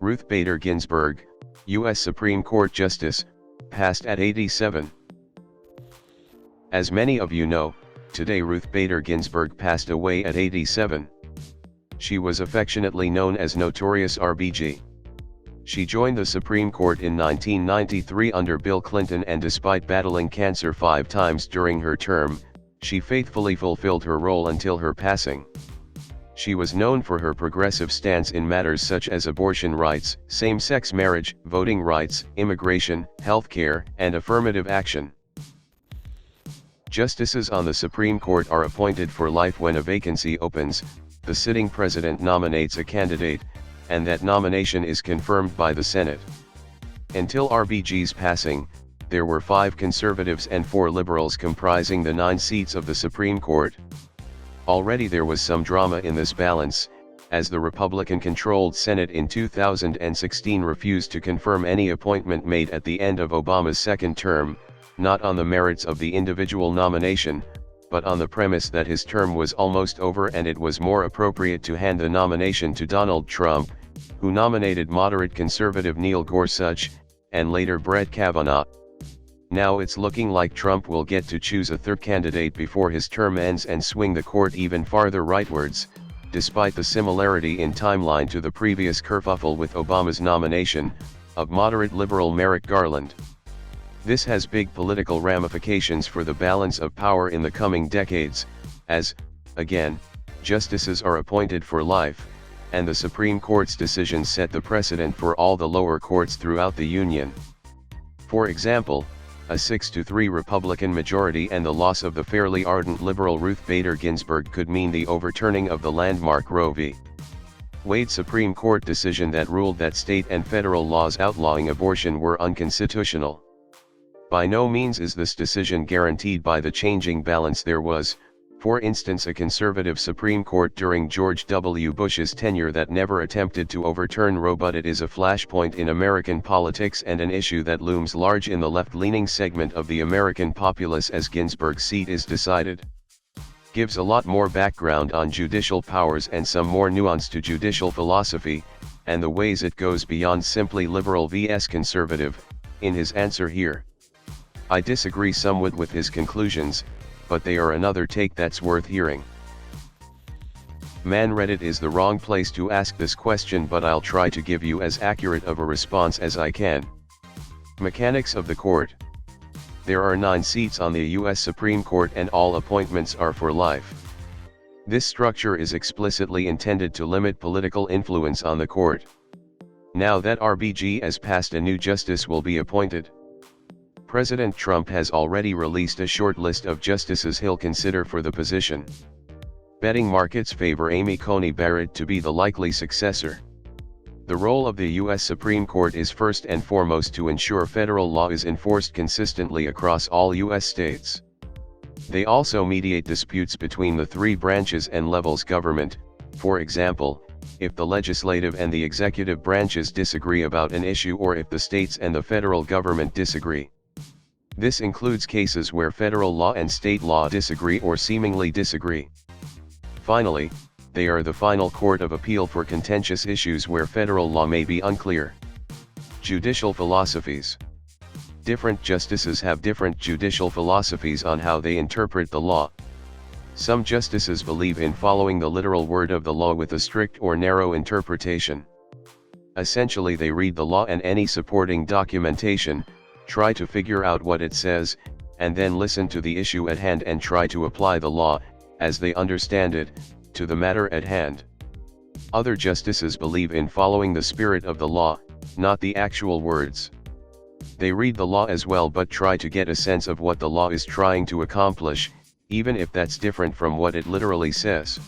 Ruth Bader Ginsburg, U.S. Supreme Court Justice, passed at 87. As many of you know, today Ruth Bader Ginsburg passed away at 87. She was affectionately known as Notorious R.B.G. She joined the Supreme Court in 1993 under Bill Clinton, and despite battling cancer 5 times during her term, she faithfully fulfilled her role until her passing. She was known for her progressive stance in matters such as abortion rights, same-sex marriage, voting rights, immigration, healthcare, and affirmative action. Justices on the Supreme Court are appointed for life. When a vacancy opens, the sitting president nominates a candidate, and that nomination is confirmed by the Senate. Until RBG's passing, there were 5 conservatives and 4 liberals comprising the 9 seats of the Supreme Court. Already there was some drama in this balance, as the Republican-controlled Senate in 2016 refused to confirm any appointment made at the end of Obama's second term, not on the merits of the individual nomination, but on the premise that his term was almost over and it was more appropriate to hand the nomination to Donald Trump, who nominated moderate conservative Neil Gorsuch, and later Brett Kavanaugh. Now it's looking like Trump will get to choose a third candidate before his term ends and swing the court even farther rightwards, despite the similarity in timeline to the previous kerfuffle with Obama's nomination, of moderate liberal Merrick Garland. This has big political ramifications for the balance of power in the coming decades, as, again, justices are appointed for life, and the Supreme Court's decisions set the precedent for all the lower courts throughout the Union. For example, a 6-3 Republican majority and the loss of the fairly ardent liberal Ruth Bader Ginsburg could mean the overturning of the landmark Roe v. Wade Supreme Court decision that ruled that state and federal laws outlawing abortion were unconstitutional. By no means is this decision guaranteed by the changing balance. There was, for instance, a conservative Supreme Court during George W. Bush's tenure that never attempted to overturn Roe, but it is a flashpoint in American politics and an issue that looms large in the left-leaning segment of the American populace as Ginsburg's seat is decided. Gives a lot more background on judicial powers and some more nuance to judicial philosophy, and the ways it goes beyond simply liberal vs conservative, in his answer here. I disagree somewhat with his conclusions, but they are another take that's worth hearing. Man, Reddit is the wrong place to ask this question, but I'll try to give you as accurate of a response as I can. Mechanics of the court. There are 9 seats on the U.S. Supreme Court and all appointments are for life. This structure is explicitly intended to limit political influence on the court. Now that RBG has passed, a new justice will be appointed. President Trump has already released a short list of justices he'll consider for the position. Betting markets favor Amy Coney Barrett to be the likely successor. The role of the U.S. Supreme Court is first and foremost to ensure federal law is enforced consistently across all U.S. states. They also mediate disputes between the 3 branches and levels government. For example, if the legislative and the executive branches disagree about an issue, or if the states and the federal government disagree. This includes cases where federal law and state law disagree or seemingly disagree. Finally, they are the final court of appeal for contentious issues where federal law may be unclear. Judicial philosophies. Different justices have different judicial philosophies on how they interpret the law. Some justices believe in following the literal word of the law with a strict or narrow interpretation. Essentially, they read the law and any supporting documentation, try to figure out what it says, and then listen to the issue at hand and try to apply the law, as they understand it, to the matter at hand. Other justices believe in following the spirit of the law, not the actual words. They read the law as well but try to get a sense of what the law is trying to accomplish, even if that's different from what it literally says.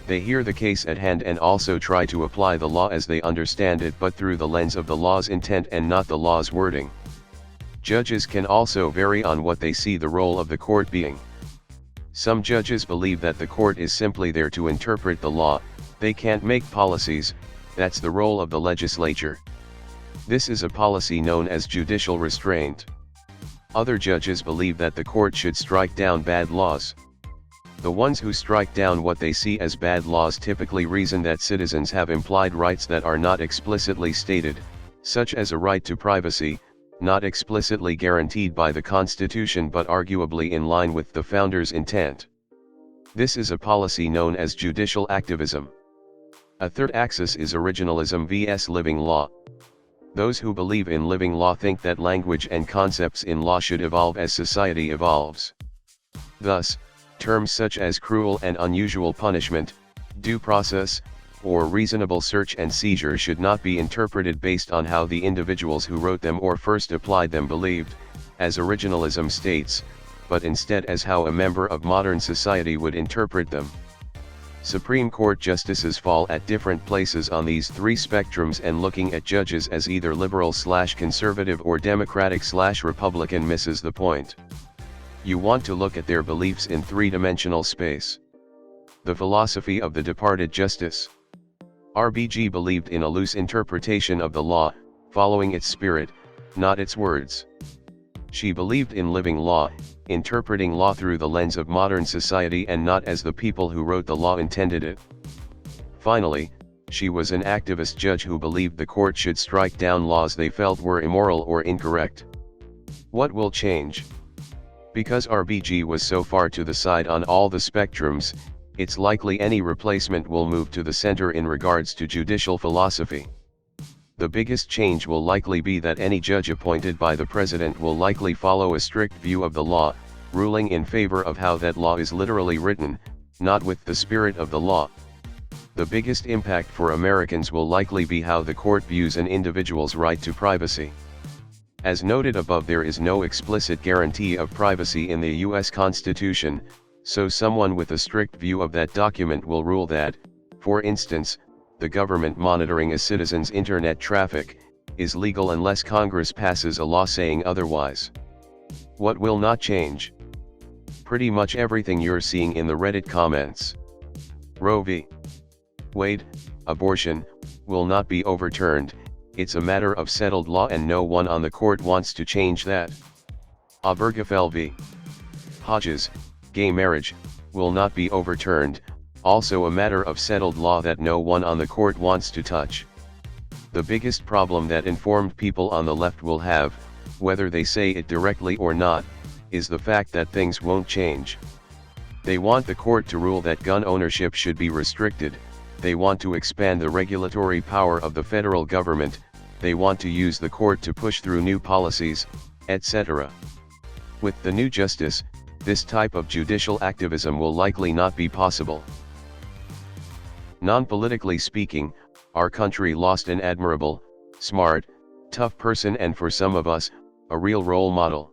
They hear the case at hand and also try to apply the law as they understand it, but through the lens of the law's intent and not the law's wording. Judges can also vary on what they see the role of the court being. Some judges believe that the court is simply there to interpret the law, they can't make policies, that's the role of the legislature. This is a policy known as judicial restraint. Other judges believe that the court should strike down bad laws. The ones who strike down what they see as bad laws typically reason that citizens have implied rights that are not explicitly stated, such as a right to privacy, not explicitly guaranteed by the Constitution but arguably in line with the founders' intent. This is a policy known as judicial activism. A third axis is originalism vs living law. Those who believe in living law think that language and concepts in law should evolve as society evolves. Thus, terms such as cruel and unusual punishment, due process, or reasonable search and seizure should not be interpreted based on how the individuals who wrote them or first applied them believed, as originalism states, but instead as how a member of modern society would interpret them. Supreme Court justices fall at different places on these three spectrums, and looking at judges as either liberal/conservative or Democratic/Republican misses the point. You want to look at their beliefs in three-dimensional space. The philosophy of the departed justice. R.B.G. believed in a loose interpretation of the law, following its spirit, not its words. She believed in living law, interpreting law through the lens of modern society and not as the people who wrote the law intended it. Finally, she was an activist judge who believed the court should strike down laws they felt were immoral or incorrect. What will change? Because R.B.G. was so far to the side on all the spectrums, it's likely any replacement will move to the center in regards to judicial philosophy. The biggest change will likely be that any judge appointed by the president will likely follow a strict view of the law, ruling in favor of how that law is literally written, not with the spirit of the law. The biggest impact for Americans will likely be how the court views an individual's right to privacy. As noted above, there is no explicit guarantee of privacy in the U.S. Constitution, so someone with a strict view of that document will rule that, for instance, the government monitoring a citizen's internet traffic is legal unless Congress passes a law saying otherwise. What will not change? Pretty much everything you're seeing in the Reddit comments. Roe v. Wade, abortion, will not be overturned. It's a matter of settled law and no one on the court wants to change that. Obergefell v. Hodges, gay marriage, will not be overturned, also a matter of settled law that no one on the court wants to touch. The biggest problem that informed people on the left will have, whether they say it directly or not, is the fact that things won't change. They want the court to rule that gun ownership should be restricted, they want to expand the regulatory power of the federal government, they want to use the court to push through new policies, etc. With the new justice, this type of judicial activism will likely not be possible. Non-politically speaking, our country lost an admirable, smart, tough person and for some of us, a real role model.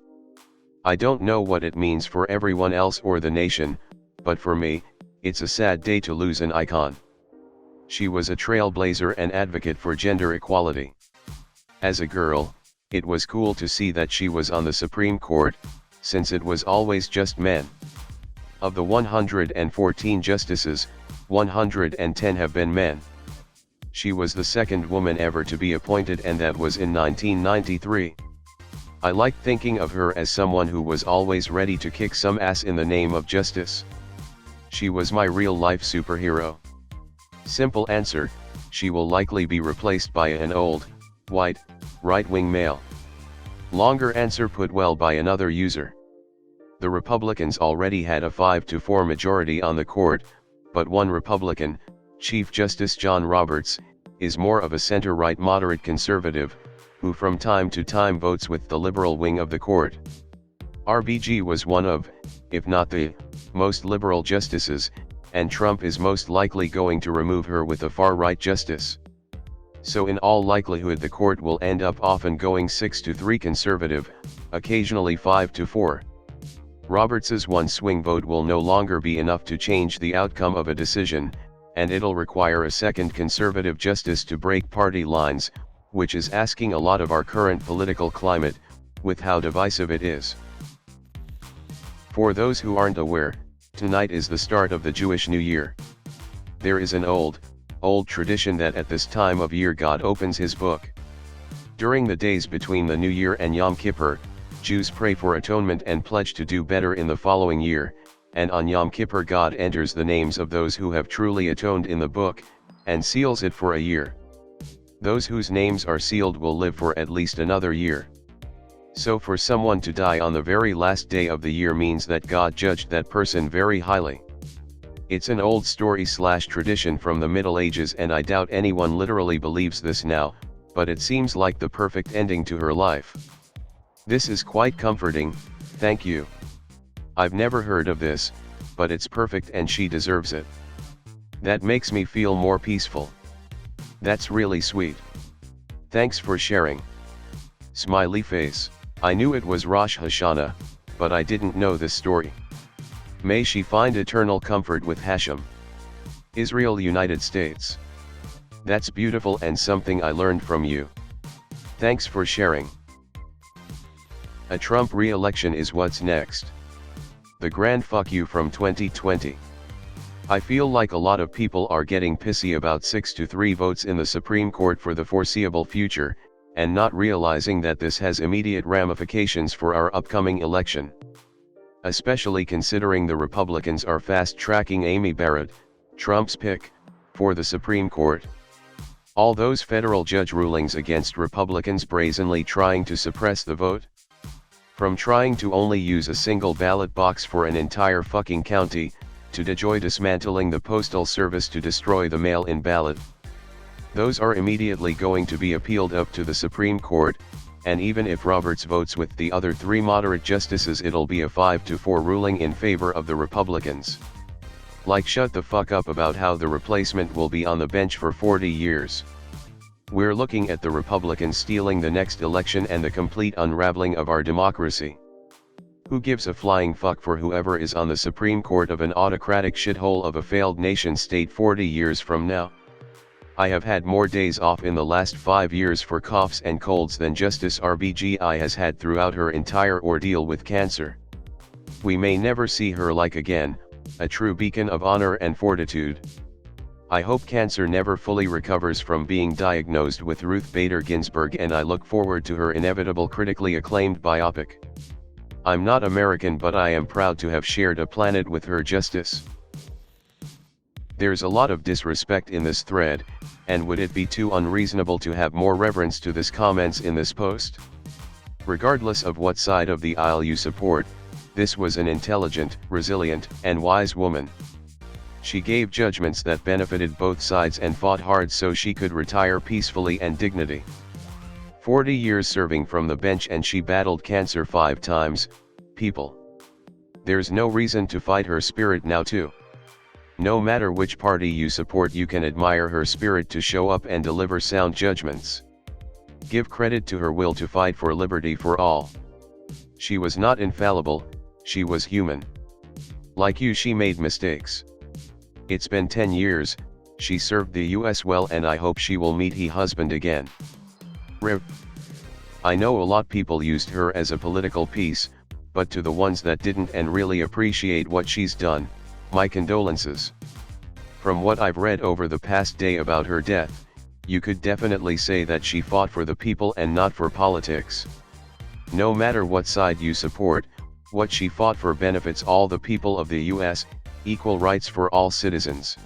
I don't know what it means for everyone else or the nation, but for me, it's a sad day to lose an icon. She was a trailblazer and advocate for gender equality. As a girl, it was cool to see that she was on the Supreme Court, since it was always just men. Of the 114 justices, 110 have been men. She was the second woman ever to be appointed, and that was in 1993. I like thinking of her as someone who was always ready to kick some ass in the name of justice. She was my real-life superhero. Simple answer, she will likely be replaced by an old, white, right-wing male. Longer answer put well by another user. The Republicans already had a 5-4 majority on the court, but one Republican, Chief Justice John Roberts, is more of a center-right moderate conservative, who from time to time votes with the liberal wing of the court. R.B.G. was one of, if not the, most liberal justices, and Trump is most likely going to remove her with a far-right justice. So in all likelihood the court will end up often going 6-3 conservative, occasionally 5-4. Roberts's one swing vote will no longer be enough to change the outcome of a decision, and it'll require a second conservative justice to break party lines, which is asking a lot of our current political climate, with how divisive it is. For those who aren't aware, tonight is the start of the Jewish New Year. There is an old tradition that at this time of year God opens his book. During the days between the New Year and Yom Kippur, Jews pray for atonement and pledge to do better in the following year, and on Yom Kippur God enters the names of those who have truly atoned in the book, and seals it for a year. Those whose names are sealed will live for at least another year. So for someone to die on the very last day of the year means that God judged that person very highly. It's an old story/tradition from the Middle Ages, and I doubt anyone literally believes this now, but it seems like the perfect ending to her life. This is quite comforting, thank you. I've never heard of this, but it's perfect and she deserves it. That makes me feel more peaceful. That's really sweet. Thanks for sharing. Smiley face. I knew it was Rosh Hashanah, but I didn't know this story. May she find eternal comfort with Hashem. Israel, United States. That's beautiful and something I learned from you. Thanks for sharing. A Trump re-election is what's next. The grand fuck you from 2020. I feel like a lot of people are getting pissy about 6-3 votes in the Supreme Court for the foreseeable future, and not realizing that this has immediate ramifications for our upcoming election. Especially considering the Republicans are fast-tracking Amy Barrett, Trump's pick, for the Supreme Court. All those federal judge rulings against Republicans brazenly trying to suppress the vote. From trying to only use a single ballot box for an entire fucking county, to dismantling the postal service to destroy the mail-in ballot. Those are immediately going to be appealed up to the Supreme Court, and even if Roberts votes with the other 3 moderate justices, it'll be a 5-4 ruling in favor of the Republicans. Like, shut the fuck up about how the replacement will be on the bench for 40 years. We're looking at the Republicans stealing the next election and the complete unraveling of our democracy. Who gives a flying fuck for whoever is on the Supreme Court of an autocratic shithole of a failed nation state 40 years from now? I have had more days off in the last 5 years for coughs and colds than Justice R.B.G. has had throughout her entire ordeal with cancer. We may never see her like again, a true beacon of honor and fortitude. I hope cancer never fully recovers from being diagnosed with Ruth Bader Ginsburg, and I look forward to her inevitable critically acclaimed biopic. I'm not American, but I am proud to have shared a planet with her. Justice. There's a lot of disrespect in this thread, and would it be too unreasonable to have more reverence to this comments in this post? Regardless of what side of the aisle you support, this was an intelligent, resilient, and wise woman. She gave judgments that benefited both sides and fought hard so she could retire peacefully and dignity. 40 years serving from the bench, and she battled cancer 5 times, people. There's no reason to fight her spirit now too. No matter which party you support, you can admire her spirit to show up and deliver sound judgments. Give credit to her will to fight for liberty for all. She was not infallible, she was human. Like you, she made mistakes. It's been 10 years, she served the US well, and I hope she will meet her husband again. Rev. I know a lot people used her as a political piece, but to the ones that didn't and really appreciate what she's done, my condolences. From what I've read over the past day about her death, you could definitely say that she fought for the people and not for politics. No matter what side you support, what she fought for benefits all the people of the US, equal rights for all citizens.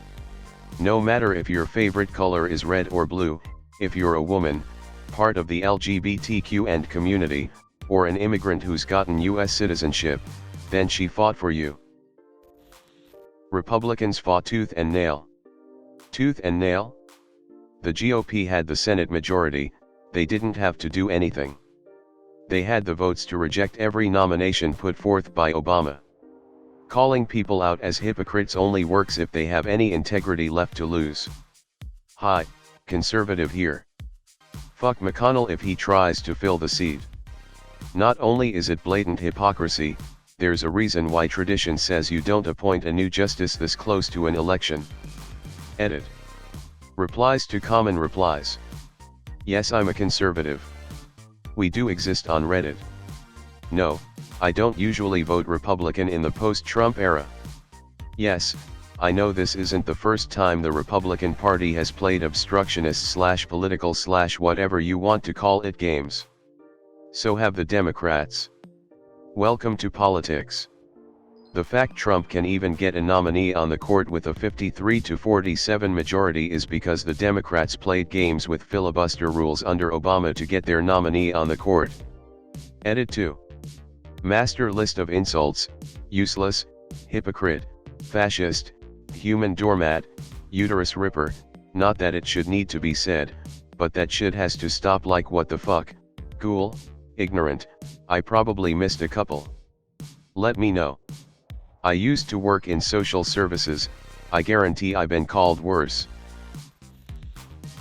No matter if your favorite color is red or blue, if you're a woman, part of the LGBTQ and community, or an immigrant who's gotten US citizenship, then she fought for you. Republicans fought tooth and nail. Tooth and nail? The GOP had the Senate majority, they didn't have to do anything. They had the votes to reject every nomination put forth by Obama. Calling people out as hypocrites only works if they have any integrity left to lose. Hi, conservative here. Fuck McConnell if he tries to fill the seat. Not only is it blatant hypocrisy, there's a reason why tradition says you don't appoint a new justice this close to an election. Edit. Replies to common replies. Yes, I'm a conservative. We do exist on Reddit. No, I don't usually vote Republican in the post-Trump era. Yes, I know this isn't the first time the Republican Party has played obstructionist/political/whatever you want to call it games. So have the Democrats. Welcome to politics. The fact Trump can even get a nominee on the court with a 53-47 majority is because the Democrats played games with filibuster rules under Obama to get their nominee on the court. Edit 2. Master list of insults: useless, hypocrite, fascist, human doormat, uterus ripper. Not that it should need to be said, but that shit has to stop. Like, what the fuck? Cool, ignorant. I probably missed a couple. Let me know. I used to work in social services, I guarantee I've been called worse.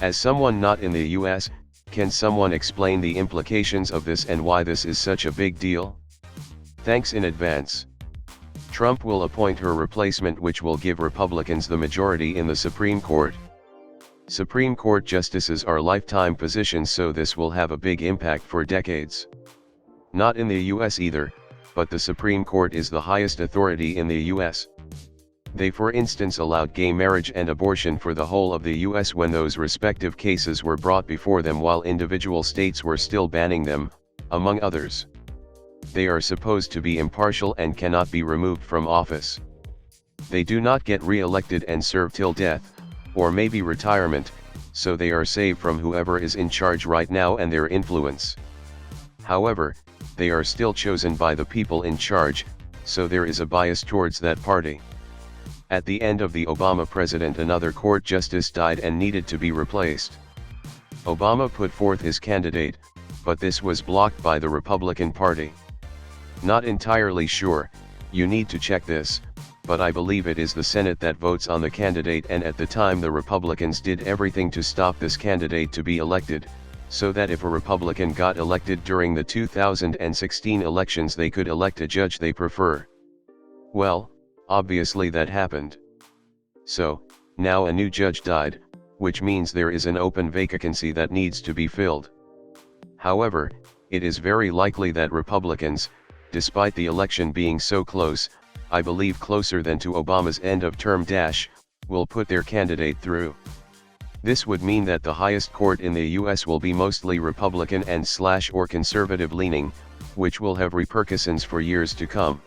As someone not in the US, can someone explain the implications of this and why this is such a big deal? Thanks in advance. Trump will appoint her replacement, which will give Republicans the majority in the Supreme Court. Supreme Court justices are lifetime positions, so this will have a big impact for decades. Not in the US either, but the Supreme Court is the highest authority in the US. They, for instance, allowed gay marriage and abortion for the whole of the US when those respective cases were brought before them, while individual states were still banning them, among others. They are supposed to be impartial and cannot be removed from office. They do not get re-elected and serve till death, or maybe retirement, so they are safe from whoever is in charge right now and their influence. However, they are still chosen by the people in charge, so there is a bias towards that party. At the end of the Obama presidency, another court justice died and needed to be replaced. Obama put forth his candidate, but this was blocked by the Republican Party. Not entirely sure, you need to check this, but I believe it is the Senate that votes on the candidate, and at the time the Republicans did everything to stop this candidate to be elected, so that if a Republican got elected during the 2016 elections, they could elect a judge they prefer. Well, obviously that happened. So, now a new judge died, which means there is an open vacancy that needs to be filled. However, it is very likely that Republicans, despite the election being so close, I believe closer than to Obama's end of term, will put their candidate through. This would mean that the highest court in the US will be mostly Republican and or conservative leaning, which will have repercussions for years to come.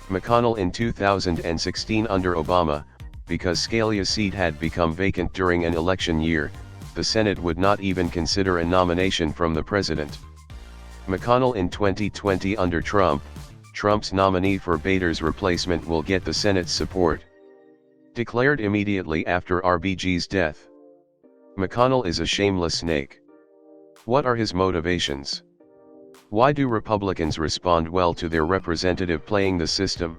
McConnell in 2016 under Obama, because Scalia's seat had become vacant during an election year, the Senate would not even consider a nomination from the president. McConnell in 2020 under Trump, Trump's nominee for Bader's replacement will get the Senate's support. Declared immediately after R.B.G's death. McConnell is a shameless snake. What are his motivations? Why do Republicans respond well to their representative playing the system?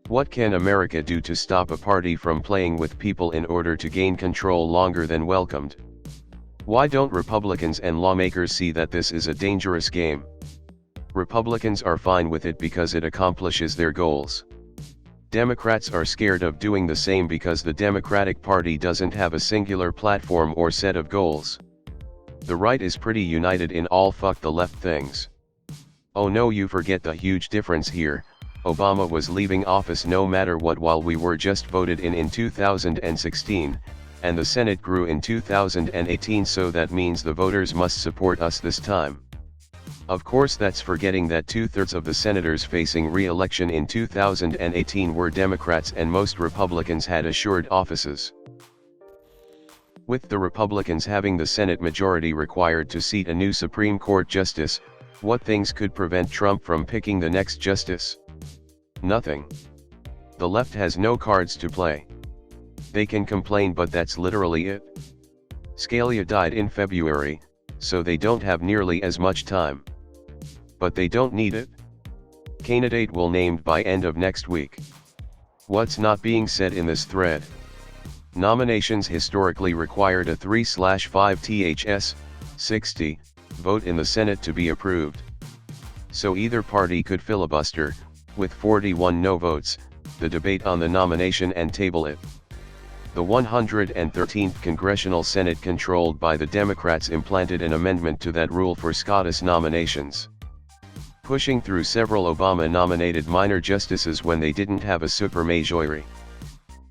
What can America do to stop a party from playing with people in order to gain control longer than welcomed? Why don't Republicans and lawmakers see that this is a dangerous game? Republicans are fine with it because it accomplishes their goals. Democrats are scared of doing the same because the Democratic Party doesn't have a singular platform or set of goals. The right is pretty united in all fuck the left things. Oh no, you forget the huge difference here. Obama was leaving office no matter what while we were just voted in 2016, and the Senate grew in 2018, so that means the voters must support us this time. Of course, that's forgetting that 2/3 of the senators facing re-election in 2018 were Democrats and most Republicans had assured offices. With the Republicans having the Senate majority required to seat a new Supreme Court justice, what things could prevent Trump from picking the next justice? Nothing. The left has no cards to play. They can complain, but that's literally it. Scalia died in February, so they don't have nearly as much time. But they don't need it. Candidate will named by end of next week. What's not being said in this thread? Nominations historically required a 3/5 THS 60 vote in the Senate to be approved. So either party could filibuster, with 41 no votes, the debate on the nomination and table it. The 113th Congressional Senate, controlled by the Democrats, implanted an amendment to that rule for Scottish nominations, pushing through several Obama-nominated minor justices when they didn't have a supermajority.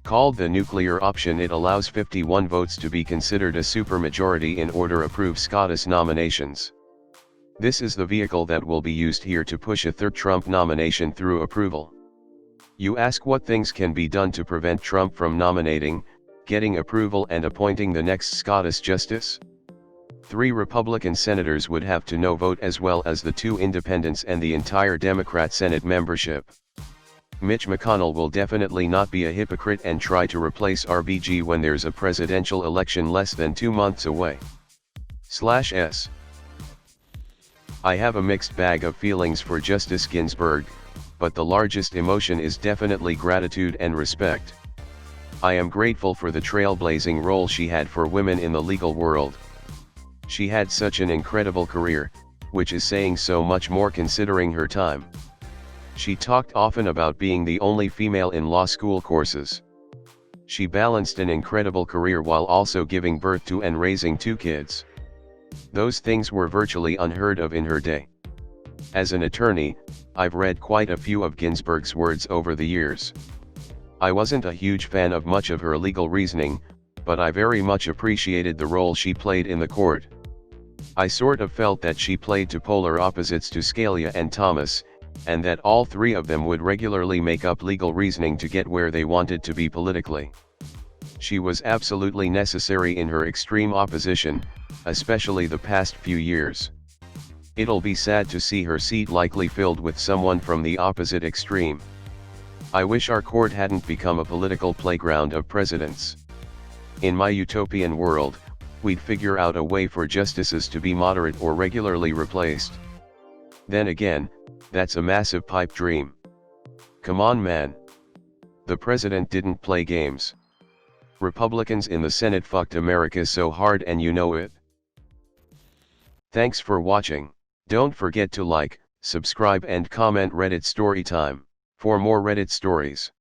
Called the nuclear option, it allows 51 votes to be considered a supermajority in order to approve Scottish nominations. This is the vehicle that will be used here to push a third Trump nomination through approval. You ask what things can be done to prevent Trump from nominating, getting approval and appointing the next Scottish justice? 3 Republican senators would have to no vote as well as the 2 independents and the entire Democrat Senate membership. Mitch McConnell will definitely not be a hypocrite and try to replace R.B.G. when there's a presidential election less than 2 months away. /S. I have a mixed bag of feelings for Justice Ginsburg, but the largest emotion is definitely gratitude and respect. I am grateful for the trailblazing role she had for women in the legal world. She had such an incredible career, which is saying so much more considering her time. She talked often about being the only female in law school courses. She balanced an incredible career while also giving birth to and raising 2 kids. Those things were virtually unheard of in her day. As an attorney, I've read quite a few of Ginsburg's words over the years. I wasn't a huge fan of much of her legal reasoning, but I very much appreciated the role she played in the court. I sort of felt that she played to polar opposites to Scalia and Thomas, and that all 3 of them would regularly make up legal reasoning to get where they wanted to be politically. She was absolutely necessary in her extreme opposition, especially the past few years. It'll be sad to see her seat likely filled with someone from the opposite extreme. I wish our court hadn't become a political playground of presidents. In my utopian world, we'd figure out a way for justices to be moderate or regularly replaced. Then again, that's a massive pipe dream. Come on, man. The president didn't play games. Republicans in the Senate fucked America so hard and you know it. Thanks for watching. Don't forget to like, subscribe and comment Reddit Story Time for more Reddit stories.